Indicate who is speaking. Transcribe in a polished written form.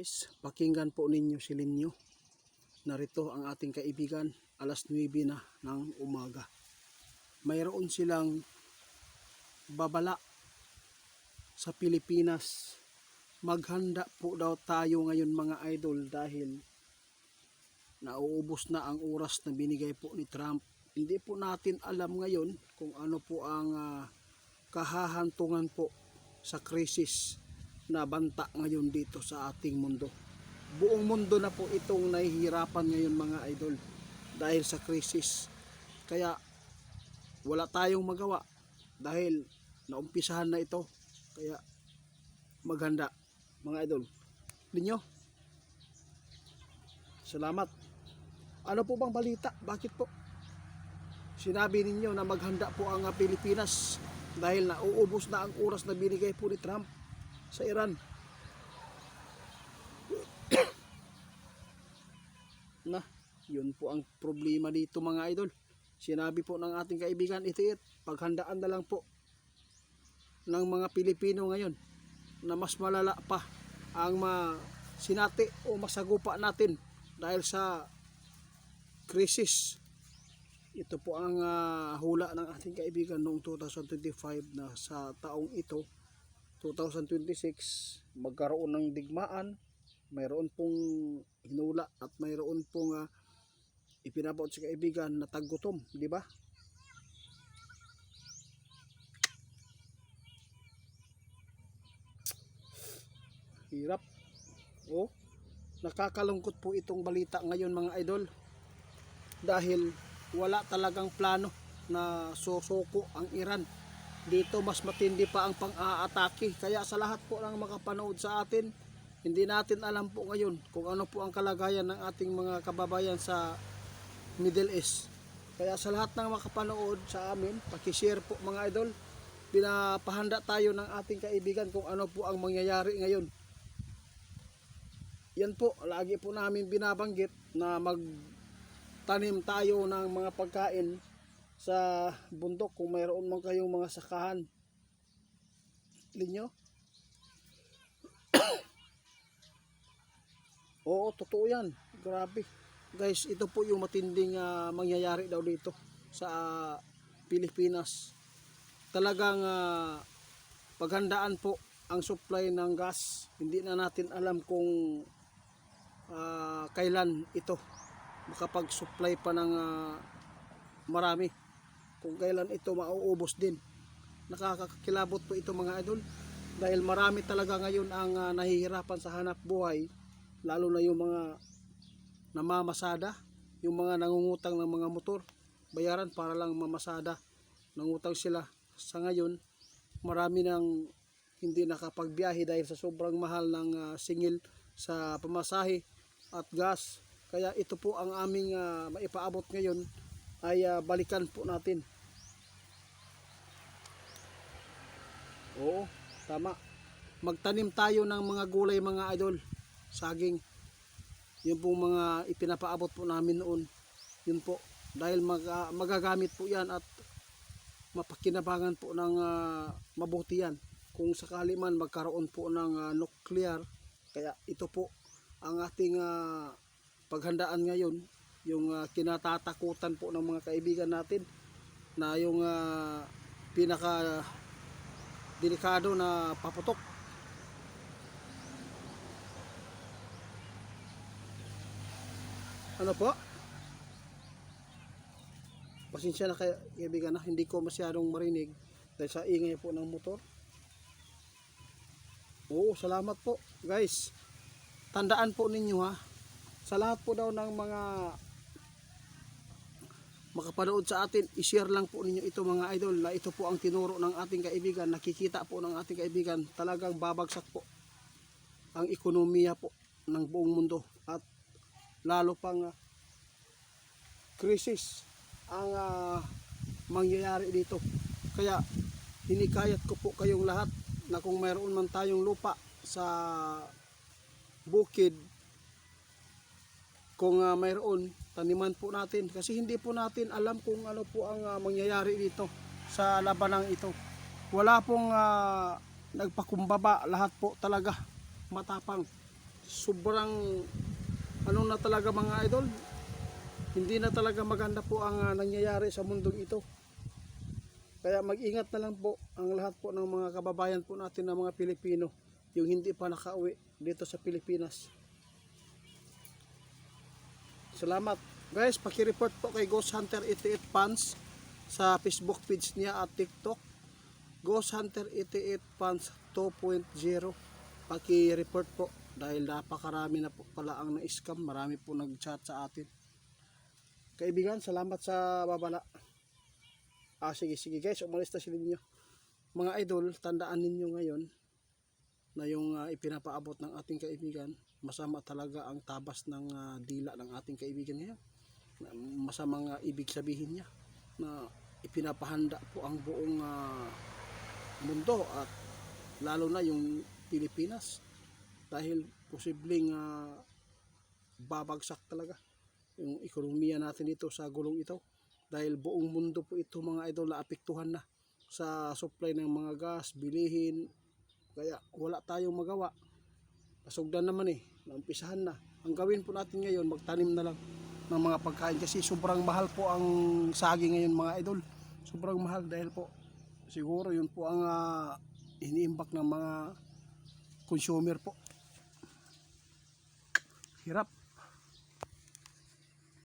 Speaker 1: Guys, pakinggan po ninyo si Linyo. Narito ang ating kaibigan, alas 9 na ng umaga. Mayroon silang babala sa Pilipinas. Maghanda po daw tayo ngayon mga idol dahil nauubos na ang oras na binigay po ni Trump. Hindi po natin alam ngayon kung ano po ang kahahantungan po sa krisis na banta ngayon dito sa ating mundo. Buong mundo na po itong nahihirapan ngayon mga idol dahil sa krisis. Kaya wala tayong magawa dahil naumpisahan na ito. Kaya maghanda mga idol. Ninyo, salamat. Ano po bang balita? Bakit po sinabi ninyo na maghanda po ang Pilipinas dahil nauubos na ang oras na binigay po ni Trump sa Iran? Na, yun po ang problema dito mga idol. Sinabi po ng ating kaibigan Itiit, paghandaan na lang po ng mga Pilipino ngayon na mas malala pa ang sinati o masagupa natin dahil sa krisis. Ito po ang hula ng ating kaibigan noong 2025 na sa taong ito 2026 magkaroon ng digmaan. Mayroon pong hinula at mayroon pong ipinabaot sa kaibigan na taggutom, di ba? Hirap. Oh, nakakalungkot po itong balita ngayon mga idol dahil wala talagang plano na susuko ang Iran. Dito mas matindi pa ang pang-aatake. Kaya sa lahat po ng makapanood sa atin, hindi natin alam po ngayon kung ano po ang kalagayan ng ating mga kababayan sa Middle East. Kaya sa lahat ng makapanood sa amin, pakishare po mga idol. Pinapahanda tayo ng ating kaibigan kung ano po ang mangyayari ngayon. Yan po, lagi po namin binabanggit na magtanim tayo ng mga pagkain sa bundok kung mayroon man kayong mga sakahan. Linyo? Oo, totoo yan. Grabe. Guys, ito po yung matinding mangyayari daw dito sa Pilipinas. Talagang paghandaan po ang supply ng gas. Hindi na natin alam kung kailan ito makapag-supply pa ng marami. Kung kailan ito mauubos din. Nakakakilabot po ito mga idol. Dahil marami talaga ngayon ang nahihirapan sa hanap buhay. Lalo na yung mga namamasada, yung mga nangungutang ng mga motor, bayaran para lang mamasada. Nangutang sila. Sa ngayon, marami nang hindi nakapagbiyahe dahil sa sobrang mahal ng singil sa pamasahe at gas. Kaya ito po ang aming maipaabot ngayon ay balikan po natin. Oo, tama. Magtanim tayo ng mga gulay mga idol. Saging, yun pong mga ipinapaabot po namin noon. Yun po, dahil magagamit po yan at mapakinabangan po ng mabuti yan kung sakali man magkaroon po ng nuclear. Kaya ito po ang ating paghandaan ngayon, yung kinatatakutan po ng mga kaibigan natin na yung pinaka delikado na paputok. Ano po? Pasensya na kaibigan na hindi ko masyadong marinig dahil sa ingay po ng motor. Oo, salamat po guys. Tandaan po ninyo ha, sa lahat po daw ng mga makapanood sa atin, i-share lang po ninyo ito mga idol na ito po ang tinuro ng ating kaibigan. Nakikita po ng ating kaibigan talagang babagsak po ang ekonomiya po ng buong mundo at lalo pang krisis ang mangyayari dito. Kaya hinikayat ko po kayong lahat na kung mayroon man tayong lupa sa bukid, kung mayroon, taniman po natin kasi hindi po natin alam kung ano po ang mangyayari dito sa labanang ito. Wala pong nagpakumbaba, lahat po talaga matapang. sobrang ano na talaga mga idol, hindi na talaga maganda po ang nangyayari sa mundong ito. Kaya mag-ingat na lang po ang lahat po ng mga kababayan po natin na mga Pilipino, yung hindi pa nakauwi dito sa Pilipinas. Salamat. Guys, paki-report po kay Ghost Hunter 88 Fans sa Facebook page niya at TikTok. Ghost Hunter 88 Fans 2.0. Paki-report po dahil napakarami na po pala ang na-scam. Marami po nag-chat sa atin. Kaibigan, salamat sa babala. Sige guys, umalis na sila ninyo. Mga idol, tandaan ninyo ngayon na yung ipinapaabot ng ating kaibigan, masama talaga ang tabas ng dila ng ating kaibigan ngayon. Masamang ibig sabihin niya na ipinapahanda po ang buong mundo at lalo na yung Pilipinas dahil posibleng babagsak talaga yung ekonomiya natin dito sa gulong ito dahil buong mundo po ito mga idol na apektuhan na sa supply ng mga gas, bilihin. Kaya wala tayong magawa. Pasugdan naman naumpisahan na. Ang gawin po natin ngayon, magtanim na lang ng mga pagkain kasi sobrang mahal po ang saging ngayon mga idol. Sobrang mahal dahil po siguro yun po ang iniimbak ng mga consumer po. Hirap.